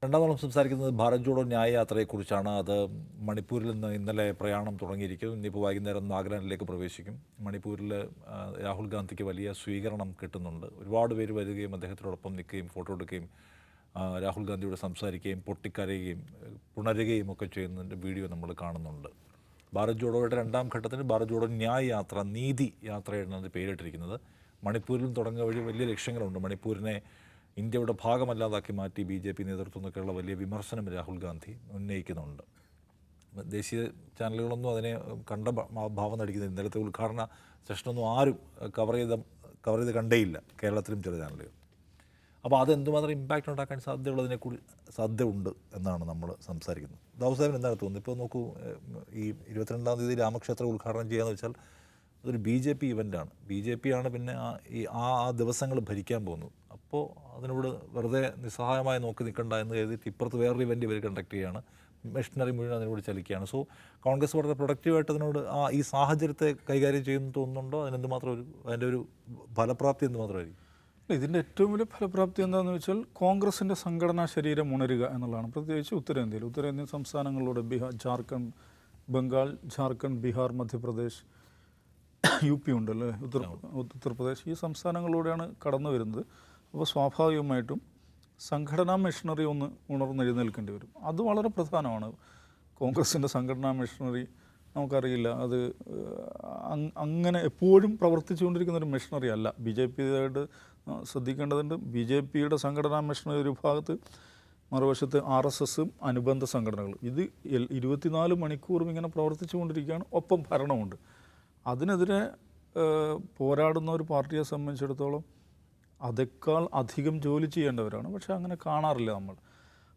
രണ്ടാം നമ്മൾ സംസാരിക്കുന്നത് ഭാരത് ജോഡോ ന്യായ യാത്രയെക്കുറിച്ചാണ്. അത് മണിപ്പൂരിൽ നിന്ന് ഇന്നലെ പ്രയാണം തുടങ്ങിയിരിക്കുന്നു. ഇന്നിപ്പോൾ വൈകുന്നേരം നാഗാലാൻഡിലേക്ക് പ്രവേശിക്കും. മണിപ്പൂരിൽ രാഹുൽ ഗാന്ധിക്ക് വലിയ സ്വീകരണം കിട്ടുന്നുണ്ട്. ഒരുപാട് പേര് വരികയും അദ്ദേഹത്തിനോടൊപ്പം നിൽക്കുകയും ഫോട്ടോ എടുക്കുകയും രാഹുൽ ഗാന്ധിയോട് സംസാരിക്കുകയും പൊട്ടിക്കരയുകയും പുണരുകയും ഒക്കെ ചെയ്യുന്നതിൻ്റെ വീഡിയോ നമ്മൾ കാണുന്നുണ്ട്. ഭാരത് ജോഡോയുടെ രണ്ടാം ഘട്ടത്തിന് ഭാരത് ജോഡോ ന്യായ യാത്ര, നീതി യാത്രയാണ് പേരിട്ടിരിക്കുന്നത്. മണിപ്പൂരിലും തുടങ്ങിയ വഴി വലിയ ലക്ഷ്യങ്ങളുണ്ട്. മണിപ്പൂരിനെ ഇന്ത്യയുടെ ഭാഗമല്ലാതാക്കി മാറ്റി BJP നേതൃത്വം എന്നൊക്കെയുള്ള വലിയ വിമർശനം രാഹുൽ ഗാന്ധി ഉന്നയിക്കുന്നുണ്ട്. ദേശീയ ചാനലുകളൊന്നും അതിനെ കണ്ട ഭാവം നടിക്കുന്നില്ല. ഇന്നലത്തെ ഉദ്ഘാടന സെഷനൊന്നും ആരും കവർ ചെയ്ത് കണ്ടേയില്ല, കേരളത്തിലും ചില ചാനലുകൾ. അപ്പോൾ അതെന്തുമാത്രം ഇമ്പാക്റ്റ് ഉണ്ടാക്കാൻ സാധ്യതയുണ്ട് എന്നാണ് നമ്മൾ സംസാരിക്കുന്നത്. ദാവൂദ് എന്താണ് തോന്നുന്നത്? ഇപ്പോൾ നോക്കൂ, ഈ 22-ാം തീയതി രാമക്ഷേത്രം ഉദ്ഘാടനം ചെയ്യാന്ന് വെച്ചാൽ അതൊരു BJP ഇവൻ്റാണ്. BJP ആണ് പിന്നെ ആ ദിവസങ്ങൾ ഭരിക്കാൻ പോകുന്നത്. അപ്പോൾ അതിനോട് വെറുതെ നിസ്സഹായമായി നോക്കി നിൽക്കണ്ട എന്ന് കരുതിയിട്ട് ഇപ്പുറത്ത് വേറൊരു ഇവൻ്റ് ഇവർ കണ്ടക്ട് ചെയ്യുകയാണ്. മെഷീനറി മുഴുവൻ അതിനോട് ചലിക്കുകയാണ്. സോ കോൺഗ്രസ് വളരെ പ്രൊഡക്റ്റീവായിട്ട് അതിനോട് ഈ സാഹചര്യത്തെ കൈകാര്യം ചെയ്യുമെന്ന് തോന്നുന്നുണ്ടോ? അതിനെന്തുമാത്രം അതിൻ്റെ ഒരു ഫലപ്രാപ്തി എന്തുമാത്രമായിരിക്കും? ഇതിൻ്റെ ഏറ്റവും വലിയ ഫലപ്രാപ്തി എന്താണെന്ന് വെച്ചാൽ കോൺഗ്രസിൻ്റെ സംഘടനാ ശരീരം ഉണരുക എന്നുള്ളതാണ്. പ്രത്യേകിച്ച് ഉത്തരേന്ത്യൻ സംസ്ഥാനങ്ങളിലൂടെ ജാർഖണ്ഡ്, ബംഗാൾ, ജാർഖണ്ഡ്, ബീഹാർ, മധ്യപ്രദേശ്, UP ഉണ്ടല്ലേ, ഉത്തർപ്രദേശ്, ഈ സംസ്ഥാനങ്ങളിലൂടെയാണ് കടന്നു വരുന്നത്. അപ്പോൾ സ്വാഭാവികമായിട്ടും സംഘടനാ മെഷീനറി ഒന്ന് ഉണർന്നെഴുന്നേൽക്കേണ്ടി വരും. അത് വളരെ പ്രധാനമാണ്. കോൺഗ്രസിൻ്റെ സംഘടനാ മെഷീനറി നമുക്കറിയില്ല, അത് അങ്ങനെ എപ്പോഴും പ്രവർത്തിച്ചുകൊണ്ടിരിക്കുന്ന ഒരു മെഷീനറി അല്ല. BJP-യായിട്ട് ശ്രദ്ധിക്കേണ്ടതുണ്ട്. BJP-യുടെ സംഘടനാ മെഷീനറി ഒരു ഭാഗത്ത്, മറുവശത്ത് RSSും അനുബന്ധ സംഘടനകളും. ഇത് 24 മണിക്കൂറും ഇങ്ങനെ പ്രവർത്തിച്ചു കൊണ്ടിരിക്കുകയാണ്. ഒപ്പം ഭരണമുണ്ട്. അതിനെതിരെ പോരാടുന്ന ഒരു പാർട്ടിയെ സംബന്ധിച്ചിടത്തോളം അതേക്കാൾ അധികം ജോലി ചെയ്യേണ്ടവരാണ്. പക്ഷേ അങ്ങനെ കാണാറില്ല നമ്മൾ.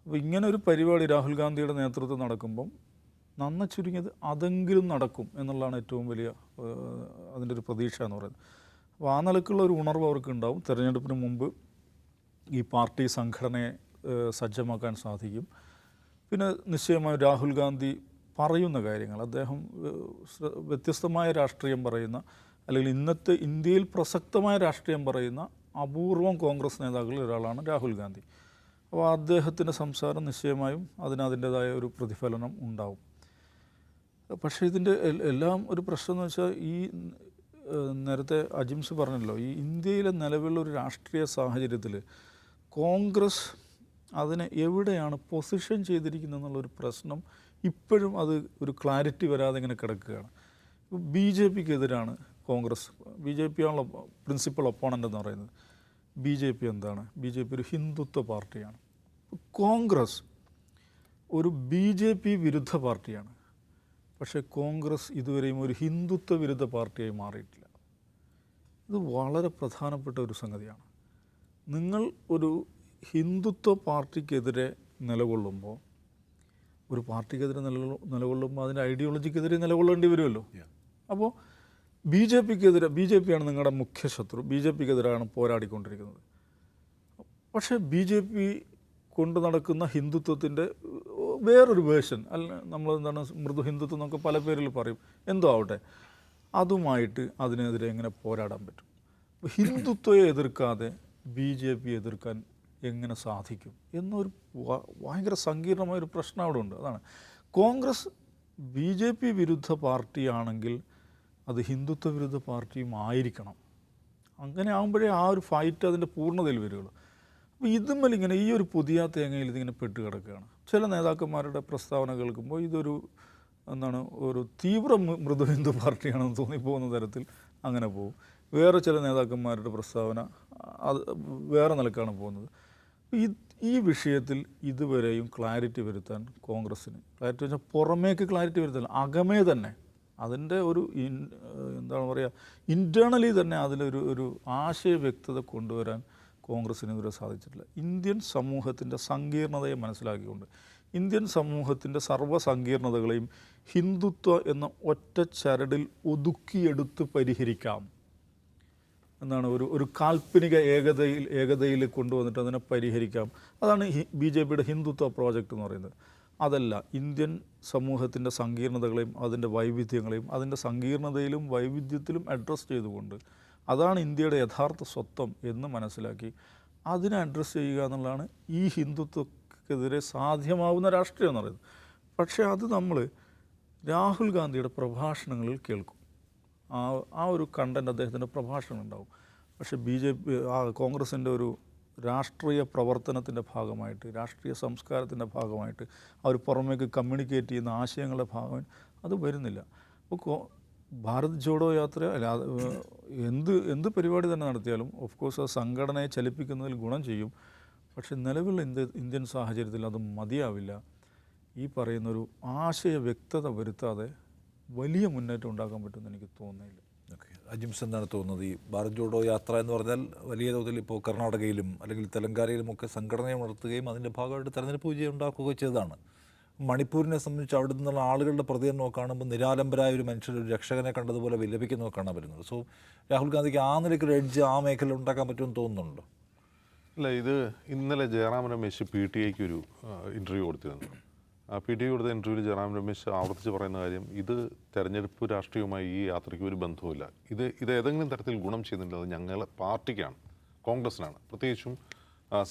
അപ്പോൾ ഇങ്ങനെ ഒരു പരിപാടി രാഹുൽ ഗാന്ധിയുടെ നേതൃത്വം നടക്കുമ്പം നന്ന ചുരുങ്ങിയത് അതെങ്കിലും നടക്കും എന്നുള്ളതാണ് ഏറ്റവും വലിയ അതിൻ്റെ ഒരു പ്രതീക്ഷ എന്ന് പറയുന്നത്. അപ്പോൾ ആ നിലക്കുള്ള ഒരു ഉണർവ് അവർക്ക് ഉണ്ടാവും. തെരഞ്ഞെടുപ്പിന് മുമ്പ് ഈ പാർട്ടി സംഘടനയെ സജ്ജമാക്കാൻ സാധിക്കും. പിന്നെ നിശ്ചയമായും രാഹുൽ ഗാന്ധി പറയുന്ന കാര്യങ്ങൾ, അദ്ദേഹം വ്യത്യസ്തമായ രാഷ്ട്രീയം പറയുന്ന, അല്ലെങ്കിൽ ഇന്നത്തെ ഇന്ത്യയിൽ പ്രസക്തമായ രാഷ്ട്രീയം പറയുന്ന അപൂർവം കോൺഗ്രസ് നേതാക്കളിൽ ഒരാളാണ് രാഹുൽ ഗാന്ധി. അപ്പോൾ അദ്ദേഹത്തിൻ്റെ സംസാരം നിശ്ചയമായും അതിൻ്റേതായ ഒരു പ്രതിഫലനം ഉണ്ടാവും. പക്ഷേ ഇതിൻ്റെ എല്ലാം ഒരു പ്രശ്നം എന്ന് വെച്ചാൽ, ഈ നേരത്തെ അജിംസ് പറഞ്ഞല്ലോ, ഈ ഇന്ത്യയിലെ നിലവിലുള്ള ഒരു രാഷ്ട്രീയ സാഹചര്യത്തിൽ കോൺഗ്രസ് അതിനെ എവിടെയാണ് പൊസിഷൻ ചെയ്തിരിക്കുന്നത് എന്നുള്ളൊരു പ്രശ്നം ഇപ്പോഴും അത് ഒരു ക്ലാരിറ്റി വരാതെ ഇങ്ങനെ കിടക്കുകയാണ്. ഇപ്പോൾ BJP-ക്കെതിരാണ് കോൺഗ്രസ്. BJP ആണല്ലോ പ്രിൻസിപ്പൽ ഒപ്പോണൻ്റ് എന്ന് പറയുന്നത്. BJP എന്താണ്? BJP ഒരു ഹിന്ദുത്വ പാർട്ടിയാണ്. കോൺഗ്രസ് ഒരു BJP വിരുദ്ധ പാർട്ടിയാണ്. പക്ഷേ കോൺഗ്രസ് ഇതുവരെയും ഒരു ഹിന്ദുത്വ വിരുദ്ധ പാർട്ടിയായി മാറിയിട്ടില്ല. ഇത് വളരെ പ്രധാനപ്പെട്ട ഒരു സംഗതിയാണ്. നിങ്ങൾ ഒരു ഹിന്ദുത്വ പാർട്ടിക്കെതിരെ നിലകൊള്ളുമ്പോൾ, ഒരു പാർട്ടിക്കെതിരെ നിലകൊള്ളുമ്പോൾ അതിൻ്റെ ഐഡിയോളജിക്കെതിരെ നിലകൊള്ളേണ്ടി വരുമല്ലോ. അപ്പോൾ BJP-യാണ് നിങ്ങളുടെ മുഖ്യ ശത്രു. BJP-ക്കെതിരാണ് പോരാടിക്കൊണ്ടിരിക്കുന്നത്. പക്ഷേ BJP കൊണ്ട് നടക്കുന്ന ഹിന്ദുത്വത്തിൻ്റെ വേറൊരു വേർഷൻ, നമ്മൾ എന്താണ് മൃദു ഹിന്ദുത്വം എന്നൊക്കെ പല പേരിൽ പറയും, എന്തോ ആവട്ടെ, അതുമായിട്ട് അതിനെതിരെ എങ്ങനെ പോരാടാൻ പറ്റും? ഹിന്ദുത്വയെ എതിർക്കാതെ BJP എതിർക്കാൻ എങ്ങനെ സാധിക്കും എന്നൊരു ഭയങ്കര സങ്കീർണമായൊരു പ്രശ്നം അവിടെ ഉണ്ട്. അതാണ് കോൺഗ്രസ് BJP വിരുദ്ധ പാർട്ടിയാണെങ്കിൽ അത് ഹിന്ദുത്വ വിരുദ്ധ പാർട്ടിയും ആയിരിക്കണം. അങ്ങനെ ആകുമ്പോഴേ ആ ഒരു ഫൈറ്റ് അതിൻ്റെ പൂർണ്ണതയിൽ വരികയുള്ളൂ. അപ്പോൾ ഇതുമ്മൽ ഇങ്ങനെ ഈ ഒരു പുതിയ തേങ്ങയിൽ ഇതിങ്ങനെ പെട്ട് കിടക്കുകയാണ്. ചില നേതാക്കന്മാരുടെ പ്രസ്താവന കേൾക്കുമ്പോൾ ഇതൊരു ഒരു തീവ്ര മൃദു ഹിന്ദു പാർട്ടിയാണെന്ന് തോന്നിപ്പോകുന്ന തരത്തിൽ അങ്ങനെ പോകും. വേറെ ചില നേതാക്കന്മാരുടെ പ്രസ്താവന അത് വേറെ നിലക്കാണ് പോകുന്നത്. ഈ വിഷയത്തിൽ ഇതുവരെയും ക്ലാരിറ്റി വരുത്താൻ കോൺഗ്രസ്സിന്, ക്ലാരിറ്റി വെച്ചാൽ പുറമേക്ക് ക്ലാരിറ്റി വരുത്താൻ, അകമേ തന്നെ അതിൻ്റെ ഒരു എന്താണ് പറയുക, ഇൻറ്റേർണലി തന്നെ അതിലൊരു ആശയ വ്യക്തത കൊണ്ടുവരാൻ കോൺഗ്രസ്സിന് ഇതുവരെ സാധിച്ചിട്ടില്ല. ഇന്ത്യൻ സമൂഹത്തിൻ്റെ സങ്കീർണതയെ മനസ്സിലാക്കിക്കൊണ്ട്, ഇന്ത്യൻ സമൂഹത്തിൻ്റെ സർവ്വസങ്കീർണതകളെയും ഹിന്ദുത്വ എന്ന ഒറ്റ ചരടിൽ ഒതുക്കിയെടുത്ത് പരിഹരിക്കാം എന്നാണ് ഒരു കാൽപ്പനിക ഏകതയിൽ കൊണ്ടുവന്നിട്ട് അതിനെ പരിഹരിക്കാം. അതാണ് BJP-യുടെ ഹിന്ദുത്വ പ്രോജക്റ്റ് എന്ന് പറയുന്നത്. അതല്ല, ഇന്ത്യൻ സമൂഹത്തിൻ്റെ സങ്കീർണതകളെയും അതിൻ്റെ വൈവിധ്യങ്ങളെയും അതിൻ്റെ സങ്കീർണതയിലും വൈവിധ്യത്തിലും അഡ്രസ്സ് ചെയ്തുകൊണ്ട് അതാണ് ഇന്ത്യയുടെ യഥാർത്ഥ സ്വത്വം എന്ന് മനസ്സിലാക്കി അതിനെ അഡ്രസ്സ് ചെയ്യുക എന്നുള്ളതാണ് ഈ ഹിന്ദുത്വ കോൺഗ്രസ്സുകാർക്കെതിരെ സാധ്യമാവുന്ന രാഷ്ട്രീയം എന്ന് പറയുന്നത്. പക്ഷേ അത് നമ്മൾ രാഹുൽ ഗാന്ധിയുടെ പ്രഭാഷണങ്ങളിൽ കേൾക്കും. ആ ഒരു കണ്ടൻറ്റ് അദ്ദേഹത്തിൻ്റെ പ്രഭാഷണം ഉണ്ടാവും. പക്ഷേ കോൺഗ്രസിൻ്റെ ഒരു രാഷ്ട്രീയ പ്രവർത്തനത്തിൻ്റെ ഭാഗമായിട്ട്, രാഷ്ട്രീയ സംസ്കാരത്തിൻ്റെ ഭാഗമായിട്ട്, അവർ പുറമേക്ക് കമ്മ്യൂണിക്കേറ്റ് ചെയ്യുന്ന ആശയങ്ങളുടെ ഭാഗമായിട്ട് അത് വരുന്നില്ല. അപ്പോൾ ഭാരത് ജോഡോ യാത്ര അല്ല, എന്ത് പരിപാടി തന്നെ നടത്തിയാലും ഓഫ് കോഴ്സ് അത് സംഘടനയെ ചലിപ്പിക്കുന്നതിൽ ഗുണം ചെയ്യും. പക്ഷേ നിലവിലുള്ള ഇന്ത്യൻ സാഹചര്യത്തിൽ അത് മതിയാവില്ല. ഈ പറയുന്നൊരു ആശയ വ്യക്തത വരുത്താതെ വലിയ മുന്നേറ്റം ഉണ്ടാക്കാൻ പറ്റുമെന്ന് എനിക്ക് തോന്നുന്നില്ല. ഓക്കെ, അജിംസ് എന്താണ് തോന്നുന്നത്? ഈ ഭാരത് ജോഡോ യാത്ര എന്ന് പറഞ്ഞാൽ വലിയ തോതിൽ ഇപ്പോൾ കർണാടകയിലും അല്ലെങ്കിൽ തെലങ്കാനയിലുമൊക്കെ സംഘടനയെ നടത്തുകയും അതിൻ്റെ ഭാഗമായിട്ട് തെരഞ്ഞെടുപ്പ് വിജയം ഉണ്ടാക്കുകയും ചെയ്തതാണ്. മണിപ്പൂരിനെ സംബന്ധിച്ച് അവിടെ നിന്നുള്ള ആളുകളുടെ പ്രതികരണമൊക്കെ കാണുമ്പോൾ നിരാലംബരായ ഒരു മനുഷ്യർ ഒരു രക്ഷകനെ കണ്ടതുപോലെ വിലപിക്കുന്നതൊക്കെ കാണാൻ പറ്റുന്നത്. സോ രാഹുൽ ഗാന്ധിക്ക് ആ നിലയ്ക്ക് ഒരു എഡ്ജ് ആ മേഖല ഉണ്ടാക്കാൻ പറ്റുമെന്ന് തോന്നുന്നുണ്ടോ? അല്ല, ഇത് ഇന്നലെ ജയറാം രമേശ് PTIക്ക് ഒരു ഇൻ്റർവ്യൂ കൊടുത്തിരുന്നു. PTI കൊടുത്ത ഇൻ്റർവ്യൂവിൽ ജയറാം രമേശ് ആവർത്തിച്ച് പറയുന്ന കാര്യം, ഇത് തെരഞ്ഞെടുപ്പ് രാഷ്ട്രീയവുമായി ഈ യാത്രയ്ക്ക് ഒരു ബന്ധവുമില്ല. ഇത് ഏതെങ്കിലും തരത്തിൽ ഗുണം ചെയ്യുന്നില്ല, അത് ഞങ്ങളെ പാർട്ടിക്കാണ്, കോൺഗ്രസ്സിനാണ്. പ്രത്യേകിച്ചും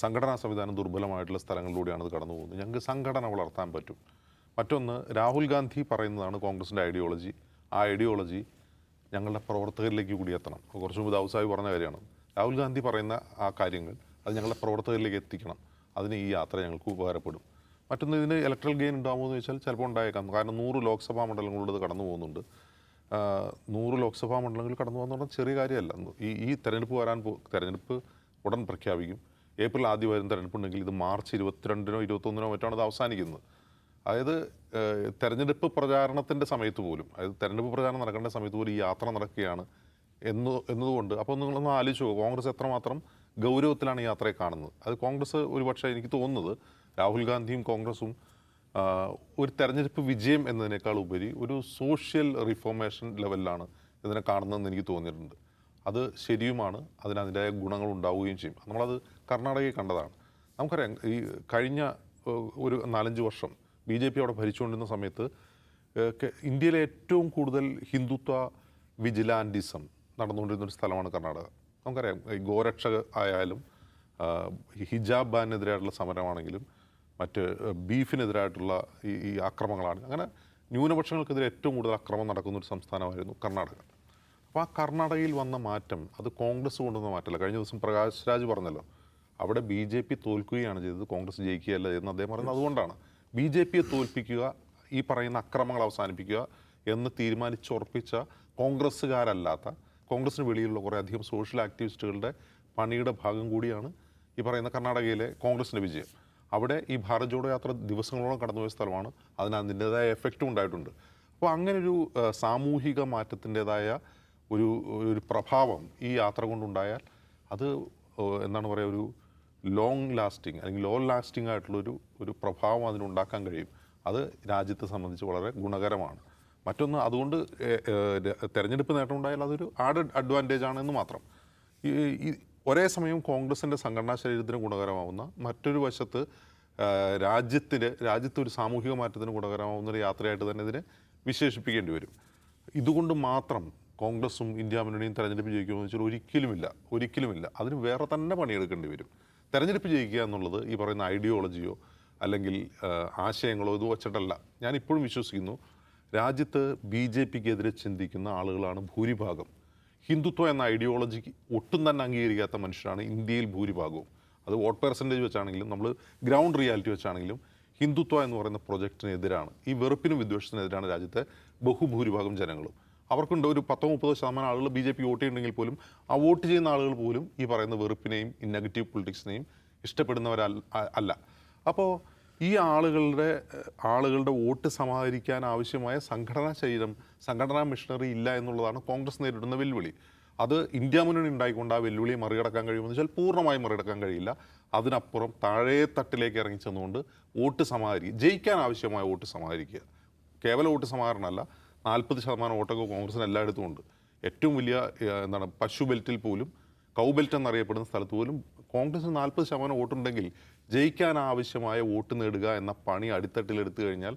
സംഘടനാ സംവിധാനം ദുർബലമായിട്ടുള്ള സ്ഥലങ്ങളിലൂടെയാണ് ഇത് കടന്നു പോകുന്നത്. ഞങ്ങൾക്ക് സംഘടന വളർത്താൻ പറ്റും. മറ്റൊന്ന്, രാഹുൽ ഗാന്ധി പറയുന്നതാണ് കോൺഗ്രസിൻ്റെ ഐഡിയോളജി. ആ ഐഡിയോളജി ഞങ്ങളുടെ പ്രവർത്തകരിലേക്ക് കൂടി എത്തണം. കുറച്ച് മുമ്പ് ദാവൂദ് സാഹിബ് പറഞ്ഞ കാര്യമാണ്. രാഹുൽ ഗാന്ധി പറയുന്ന ആ കാര്യങ്ങൾ അത് ഞങ്ങളുടെ പ്രവർത്തകരിലേക്ക് എത്തിക്കണം. അതിന് ഈ യാത്ര ഞങ്ങൾക്ക് ഉപകാരപ്പെടും. മറ്റൊന്ന്, ഇതിന് ഇലക്ട്രൽ ഗെയിൻ ഉണ്ടാകുമോ എന്ന് ചോദിച്ചാൽ ചിലപ്പോൾ ഉണ്ടായേക്കാം. കാരണം 100 ലോക്സഭാ മണ്ഡലങ്ങളിലൂടെ ഇത് കടന്നു പോകുന്നുണ്ട്. 100 ലോക്സഭാ മണ്ഡലങ്ങളിൽ കടന്നു പോകുന്ന പറഞ്ഞാൽ ചെറിയ കാര്യമല്ല. ഈ തെരഞ്ഞെടുപ്പ് ഉടൻ പ്രഖ്യാപിക്കും. ഏപ്രിൽ ആദ്യം വരുന്ന തെരഞ്ഞെടുപ്പുണ്ടെങ്കിൽ ഇത് മാർച്ച് 22-നോ 21-നോ മറ്റാണ് ഇത് അവസാനിക്കുന്നത്. അതായത് തെരഞ്ഞെടുപ്പ് പ്രചാരണത്തിൻ്റെ സമയത്ത് പോലും, അതായത് തെരഞ്ഞെടുപ്പ് പ്രചാരണം നടക്കേണ്ട സമയത്ത് പോലും ഈ യാത്ര നടക്കുകയാണ് എന്നതുകൊണ്ട് അപ്പോൾ നിങ്ങളൊന്ന് ആലോചിച്ച് പോകും കോൺഗ്രസ് എത്രമാത്രം ഗൗരവത്തിലാണ് ഈ യാത്രയെ കാണുന്നത്. അത് കോൺഗ്രസ് ഒരുപക്ഷെ എനിക്ക് തോന്നുന്നത് രാഹുൽ ഗാന്ധിയും കോൺഗ്രസും ഒരു തെരഞ്ഞെടുപ്പ് വിജയം എന്നതിനേക്കാൾ ഉപരി ഒരു സോഷ്യൽ റിഫോർമേഷൻ ലെവലിലാണ് ഇതിനെ കാണുന്നതെന്ന് എനിക്ക് തോന്നിയിട്ടുണ്ട്. അത് ശരിയുമാണ്, അതിൻ്റെതായ ഗുണങ്ങൾ ഉണ്ടാവുകയും ചെയ്യും. നമ്മളത് കർണാടകയിൽ കണ്ടതാണ്. നമുക്കറിയാം, ഈ കഴിഞ്ഞ ഒരു 4-5 വർഷം BJP അവിടെ ഭരിച്ചുകൊണ്ടിരുന്ന സമയത്ത് ഇന്ത്യയിലെ ഏറ്റവും കൂടുതൽ ഹിന്ദുത്വ വിജിലാൻറ്റിസം നടന്നുകൊണ്ടിരുന്നൊരു സ്ഥലമാണ് കർണാടക. നമുക്കറിയാം, ഈ ഗോരക്ഷ ആയാലും ഹിജാബ് ബാനെതിരായിട്ടുള്ള സമരമാണെങ്കിലും മറ്റ് ബീഫിനെതിരായിട്ടുള്ള ഈ ആക്രമണങ്ങളാണ്. അങ്ങനെ ന്യൂനപക്ഷങ്ങൾക്കെതിരെ ഏറ്റവും കൂടുതൽ ആക്രമണം നടക്കുന്നൊരു സംസ്ഥാനമായിരുന്നു കർണാടക. അപ്പോൾ ആ കർണാടകയിൽ വന്ന മാറ്റം അത് കോൺഗ്രസ് കൊണ്ടുവന്ന മാറ്റമല്ല. കഴിഞ്ഞ ദിവസം പ്രകാശ് രാജ് പറഞ്ഞല്ലോ, അവിടെ BJP തോൽക്കുകയാണ് ചെയ്തത്, കോൺഗ്രസ് ജയിക്കുകയല്ല എന്ന് അദ്ദേഹം പറയുന്നത്. അതുകൊണ്ടാണ് BJPയെ തോൽപ്പിക്കുക, ഈ പറയുന്ന അക്രമങ്ങൾ അവസാനിപ്പിക്കുക എന്ന് തീരുമാനിച്ചുറപ്പിച്ച കോൺഗ്രസ്സുകാരല്ലാത്ത കോൺഗ്രസിന് വെളിയിലുള്ള കുറേ അധികം സോഷ്യൽ ആക്ടിവിസ്റ്റുകളുടെ പണിയുടെ ഭാഗം കൂടിയാണ് ഈ പറയുന്ന കർണാടകയിലെ കോൺഗ്രസിൻ്റെ വിജയം. അവിടെ ഈ ഭാരത് ജോഡോ യാത്ര ദിവസങ്ങളോളം കടന്നുപോയ സ്ഥലമാണ്. അതിന് അതിൻ്റെതായ എഫക്റ്റും ഉണ്ടായിട്ടുണ്ട്. അപ്പോൾ അങ്ങനൊരു സാമൂഹിക മാറ്റത്തിൻ്റെതായ ഒരു പ്രഭാവം ഈ യാത്ര കൊണ്ടുണ്ടായാൽ അത് എന്താണ് പറയുക, ഒരു ലോങ് ലാസ്റ്റിംഗ് അല്ലെങ്കിൽ ലോ ലാസ്റ്റിംഗ് ആയിട്ടുള്ളൊരു പ്രഭാവം അതിനുണ്ടാക്കാൻ കഴിയും. അത് രാജ്യത്തെ സംബന്ധിച്ച് വളരെ ഗുണകരമാണ്. മറ്റൊന്ന്, അതുകൊണ്ട് തെരഞ്ഞെടുപ്പ് നേട്ടമുണ്ടായാൽ അതൊരു ആഡഡ് അഡ്വാൻറ്റേജ് ആണെന്ന് മാത്രം. ഈ ഒരേ സമയം കോൺഗ്രസിൻ്റെ സംഘടനാ ശരീരത്തിന് ഗുണകരമാവുന്ന, മറ്റൊരു വശത്ത് രാജ്യത്ത് ഒരു സാമൂഹിക മാറ്റത്തിന് ഗുണകരമാവുന്നൊരു യാത്രയായിട്ട് തന്നെ ഇതിനെ വിശേഷിപ്പിക്കേണ്ടി വരും. ഇതുകൊണ്ട് മാത്രം കോൺഗ്രസും ഇന്ത്യ മുന്നണിയും തെരഞ്ഞെടുപ്പ് ജയിക്കുമെന്ന് വെച്ചാൽ ഒരിക്കലുമില്ല. അതിന് വേറെ തന്നെ പണിയെടുക്കേണ്ടി വരും. തെരഞ്ഞെടുപ്പ് ജയിക്കുക എന്നുള്ളത് ഈ പറയുന്ന ഐഡിയോളജിയോ അല്ലെങ്കിൽ ആശയങ്ങളോ ഇത് വച്ചിട്ടല്ല. ഞാനിപ്പോഴും വിശ്വസിക്കുന്നു, രാജ്യത്ത് BJPക്കെതിരെ ചിന്തിക്കുന്ന ആളുകളാണ് ഭൂരിഭാഗം. ഹിന്ദുത്വം എന്ന ഐഡിയോളജിക്ക് ഒട്ടും തന്നെ അംഗീകരിക്കാത്ത മനുഷ്യരാണ് ഇന്ത്യയിൽ ഭൂരിഭാഗവും. അത് വോട്ട് പെർസെൻറ്റേജ് വെച്ചാണെങ്കിലും നമ്മൾ ഗ്രൗണ്ട് റിയാലിറ്റി വെച്ചാണെങ്കിലും ഹിന്ദുത്വ എന്ന് പറയുന്ന പ്രൊജക്റ്റിനെതിരാണ്, ഈ വെറുപ്പിനും വിദ്വേഷത്തിനെതിരാണ് രാജ്യത്തെ ബഹുഭൂരിഭാഗം ജനങ്ങളും. അവർക്കുണ്ട് ഒരു 10-30% ആളുകൾ BJP വോട്ട് ചെയ്യുന്നുണ്ടെങ്കിൽ പോലും ആ വോട്ട് ചെയ്യുന്ന ആളുകൾ പോലും ഈ പറയുന്ന വെറുപ്പിനെയും ഈ നെഗറ്റീവ് പൊളിറ്റിക്സിനെയും ഇഷ്ടപ്പെടുന്നവരല്ല. അപ്പോൾ ഈ ആളുകളുടെ വോട്ട് സമാഹരിക്കാൻ ആവശ്യമായ സംഘടനാ മെഷീനറി ഇല്ല എന്നുള്ളതാണ് കോൺഗ്രസ് നേരിടുന്ന വെല്ലുവിളി. അത് ഇന്ത്യ മുന്നണി ഉണ്ടായിക്കൊണ്ട് ആ വെല്ലുവിളിയെ മറികടക്കാൻ കഴിയുമെന്ന് വെച്ചാൽ പൂർണ്ണമായും മറികടക്കാൻ കഴിയില്ല. അതിനപ്പുറം താഴെ തട്ടിലേക്ക് ഇറങ്ങി ചെന്നുകൊണ്ട് വോട്ട് ജയിക്കാൻ ആവശ്യമായ വോട്ട് സമാഹരിക്കുക. കേവല വോട്ട് സമാഹരണമല്ല, 40% വോട്ടൊക്കെ കോൺഗ്രസിന് എല്ലായിടത്തും ഉണ്ട്. ഏറ്റവും വലിയ പശു ബെൽറ്റിൽ പോലും, കൗ ബെൽറ്റ് എന്നറിയപ്പെടുന്ന സ്ഥലത്ത് പോലും കോൺഗ്രസിന് 40% വോട്ടുണ്ടെങ്കിൽ ജയിക്കാൻ ആവശ്യമായ വോട്ട് നേടുക എന്ന പണി അടിത്തട്ടിലെടുത്തു കഴിഞ്ഞാൽ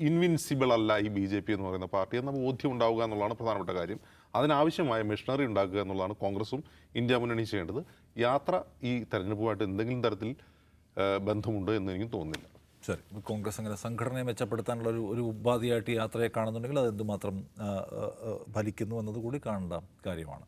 ഇൻവിൻസിബിൾ അല്ല ഈ BJP എന്ന് പറയുന്ന പാർട്ടി എന്ന ബോധ്യം ഉണ്ടാവുക എന്നുള്ളതാണ് പ്രധാനപ്പെട്ട കാര്യം. അതിനാവശ്യമായ മെഷീനറി ഉണ്ടാക്കുക എന്നുള്ളതാണ് കോൺഗ്രസും ഇന്ത്യ മുന്നണി ചെയ്യേണ്ടത്. യാത്ര ഈ തെരഞ്ഞെടുപ്പുമായിട്ട് എന്തെങ്കിലും തരത്തിൽ ബന്ധമുണ്ട് എന്ന് എനിക്ക് തോന്നുന്നില്ല. ശരി, കോൺഗ്രസ് അങ്ങനെ സംഘടനയെ മെച്ചപ്പെടുത്താനുള്ള ഒരു ഉപാധിയായിട്ട് ഈ യാത്രയെ കാണുന്നുണ്ടെങ്കിൽ അത് എന്തുമാത്രം ഫലിക്കുന്നു എന്നതുകൂടി കാണേണ്ട കാര്യമാണ്.